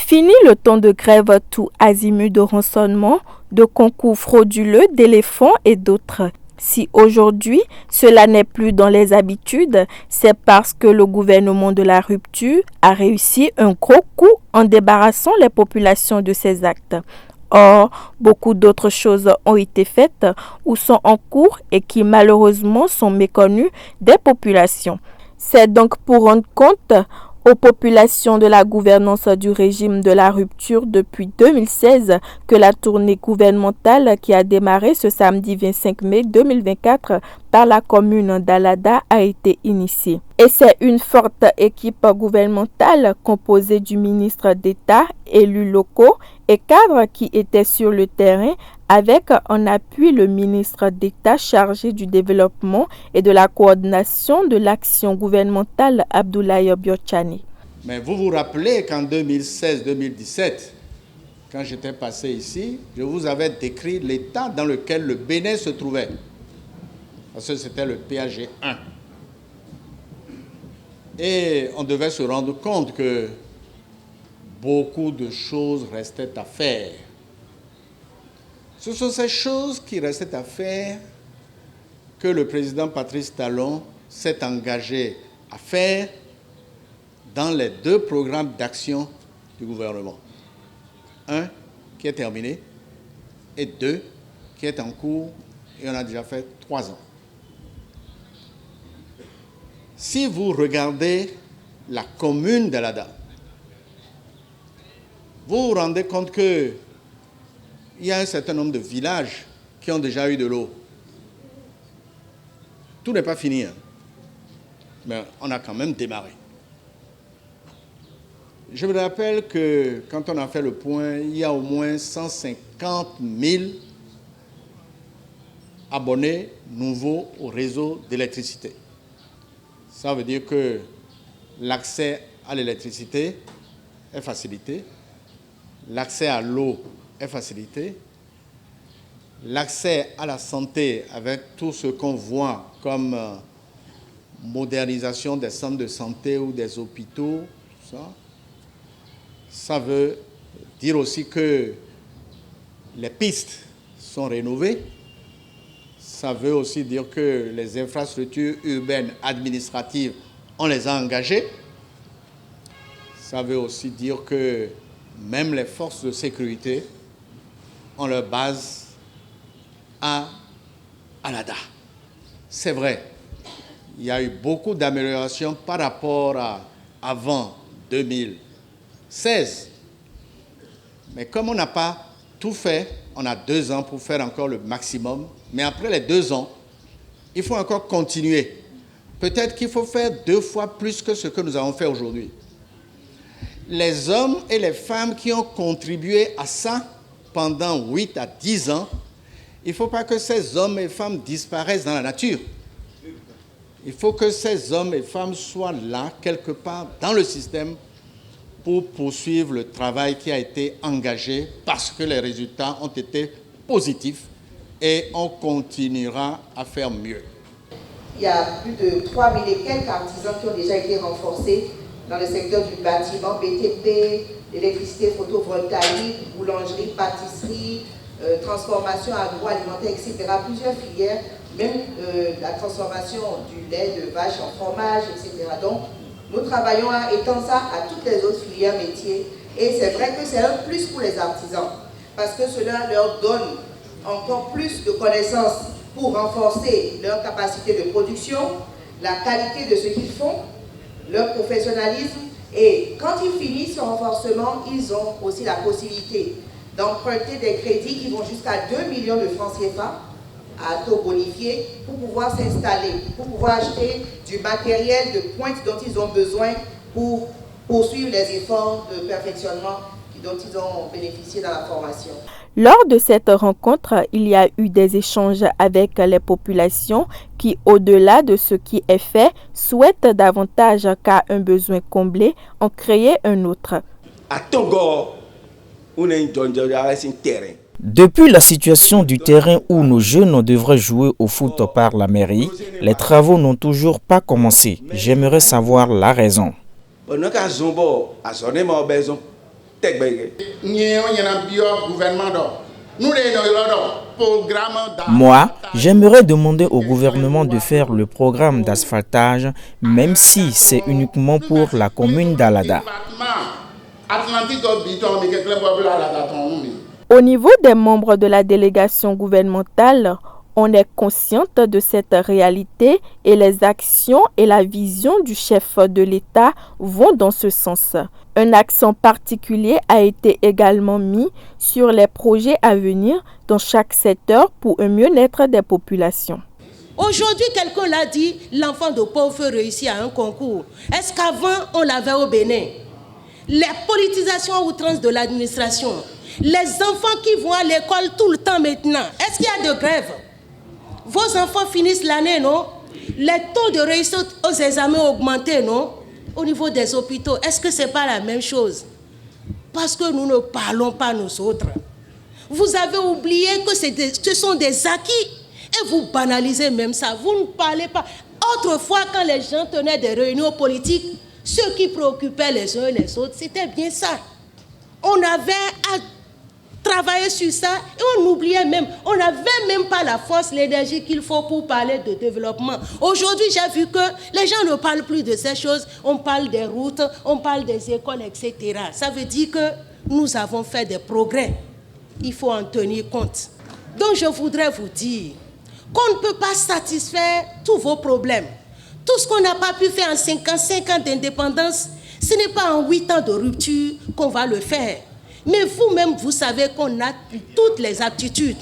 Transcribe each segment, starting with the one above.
Fini le temps de grève tout azimut de rançonnement, de concours frauduleux d'éléphants et d'autres. Si aujourd'hui, cela n'est plus dans les habitudes, c'est parce que le gouvernement de la rupture a réussi un gros coup en débarrassant les populations de ces actes. Or, beaucoup d'autres choses ont été faites ou sont en cours et qui malheureusement sont méconnues des populations. C'est donc pour rendre compte aux populations de la gouvernance du régime de la rupture depuis 2016 que la tournée gouvernementale qui a démarré ce samedi 25 mai 2024 par la commune d'Alada a été initiée. Et c'est une forte équipe gouvernementale composée du ministre d'État, élus locaux et cadres qui étaient sur le terrain avec en appui le ministre d'État chargé du développement et de la coordination de l'action gouvernementale Abdoulaye Biotchane. Mais vous vous rappelez qu'en 2016-2017, quand j'étais passé ici, je vous avais décrit l'état dans lequel le Bénin se trouvait. Parce que c'était le PAG 1. Et on devait se rendre compte que beaucoup de choses restaient à faire. Ce sont ces choses qui restaient à faire que le président Patrice Talon s'est engagé à faire dans les 2 programmes d'action du gouvernement. 1 qui est terminé et 2 qui est en cours et on a déjà fait 3 ans. Si vous regardez la commune d'Alada, vous vous rendez compte qu'il y a un certain nombre de villages qui ont déjà eu de l'eau. Tout n'est pas fini, hein. Mais on a quand même démarré. Je me rappelle que quand on a fait le point, il y a au moins 150 000 abonnés nouveaux au réseau d'électricité. Ça veut dire que l'accès à l'électricité est facilité, l'accès à l'eau est facilité, l'accès à la santé avec tout ce qu'on voit comme modernisation des centres de santé ou des hôpitaux, ça veut dire aussi que les pistes sont rénovées. Ça veut aussi dire que les infrastructures urbaines administratives, on les a engagées. Ça veut aussi dire que même les forces de sécurité ont leur base à Alada. C'est vrai, il y a eu beaucoup d'améliorations par rapport à avant 2016. Mais comme on n'a pas tout fait, on a 2 ans pour faire encore le maximum. Mais après les 2 ans, il faut encore continuer. Peut-être qu'il faut faire 2 fois plus que ce que nous avons fait aujourd'hui. Les hommes et les femmes qui ont contribué à ça pendant 8 à 10 ans, il ne faut pas que ces hommes et femmes disparaissent dans la nature. Il faut que ces hommes et femmes soient là, quelque part, dans le système, pour poursuivre le travail qui a été engagé parce que les résultats ont été positifs et on continuera à faire mieux. Il y a plus de 3000 et quelques artisans qui ont déjà été renforcés dans le secteur du bâtiment, BTP, l'électricité photovoltaïque, boulangerie, pâtisserie, transformation agroalimentaire, etc. Plusieurs filières, même la transformation du lait de vache en fromage, etc. Donc, nous travaillons à étendre ça à toutes les autres filières métiers. Et c'est vrai que c'est un plus pour les artisans, parce que cela leur donne encore plus de connaissances pour renforcer leur capacité de production, la qualité de ce qu'ils font, leur professionnalisme. Et quand ils finissent ce renforcement, ils ont aussi la possibilité d'emprunter des crédits qui vont jusqu'à 2 millions de francs CFA à taux bonifié pour pouvoir s'installer, pour pouvoir acheter du matériel de pointe dont ils ont besoin pour poursuivre les efforts de perfectionnement dont ils ont bénéficié dans la formation. Lors de cette rencontre, il y a eu des échanges avec les populations qui, au-delà de ce qui est fait, souhaitent davantage qu'à un besoin comblé, en créer un autre. À Togo, on a une terrain. Depuis la situation du terrain où nos jeunes devraient jouer au foot par la mairie, les travaux n'ont toujours pas commencé. J'aimerais savoir la raison. Moi, j'aimerais demander au gouvernement de faire le programme d'asphaltage, même si c'est uniquement pour la commune d'Alada. Au niveau des membres de la délégation gouvernementale, on est consciente de cette réalité et les actions et la vision du chef de l'État vont dans ce sens. Un accent particulier a été également mis sur les projets à venir dans chaque secteur pour un mieux-être des populations. Aujourd'hui, quelqu'un l'a dit, l'enfant de pauvre réussit à un concours. Est-ce qu'avant, on l'avait au Bénin? Les politisations à outrance de l'administration, les enfants qui vont à l'école tout le temps maintenant, est-ce qu'il y a de grève? Vos enfants finissent l'année, non? Les taux de réussite aux examens ont augmenté, non? Au niveau des hôpitaux, est-ce que ce n'est pas la même chose? Parce que nous ne parlons pas nous autres. Vous avez oublié que ce sont des acquis et vous banalisez même ça. Vous ne parlez pas. Autrefois, quand les gens tenaient des réunions politiques, ce qui préoccupait les uns et les autres, c'était bien ça. On avait à travailler sur ça et on oubliait même, on n'avait même pas la force, l'énergie qu'il faut pour parler de développement. Aujourd'hui, j'ai vu que les gens ne parlent plus de ces choses, on parle des routes, on parle des écoles, etc. Ça veut dire que nous avons fait des progrès. Il faut en tenir compte. Donc je voudrais vous dire qu'on ne peut pas satisfaire tous vos problèmes. Tout ce qu'on n'a pas pu faire en 5 ans d'indépendance, ce n'est pas en 8 ans de rupture qu'on va le faire. Mais vous-même, vous savez qu'on a toutes les aptitudes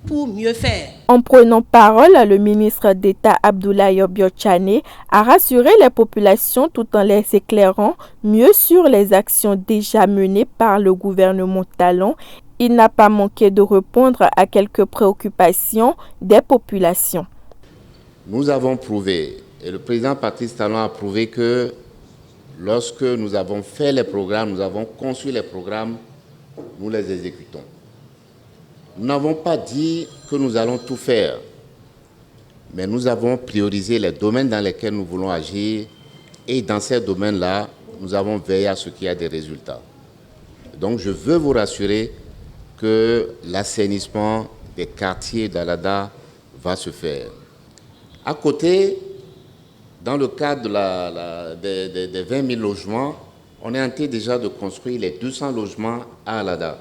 pour mieux faire. En prenant parole, le ministre d'État Abdoulaye Biotchane a rassuré les populations tout en les éclairant mieux sur les actions déjà menées par le gouvernement Talon. Il n'a pas manqué de répondre à quelques préoccupations des populations. Nous avons prouvé, et le président Patrice Talon a prouvé que lorsque nous avons fait les programmes, nous avons conçu les programmes, nous les exécutons. Nous n'avons pas dit que nous allons tout faire, mais nous avons priorisé les domaines dans lesquels nous voulons agir et dans ces domaines-là, nous avons veillé à ce qu'il y ait des résultats. Donc je veux vous rassurer que l'assainissement des quartiers d'Alada va se faire. À côté, dans le cadre des 20 000 logements, on est en train déjà de construire les 200 logements à Alada.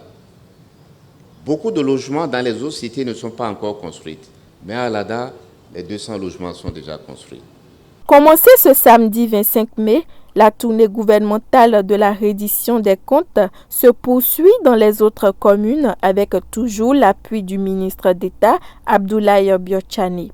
Beaucoup de logements dans les autres cités ne sont pas encore construits, mais à Alada, les 200 logements sont déjà construits. Commencé ce samedi 25 mai, la tournée gouvernementale de la reddition des comptes se poursuit dans les autres communes avec toujours l'appui du ministre d'État Abdoulaye Biotchane.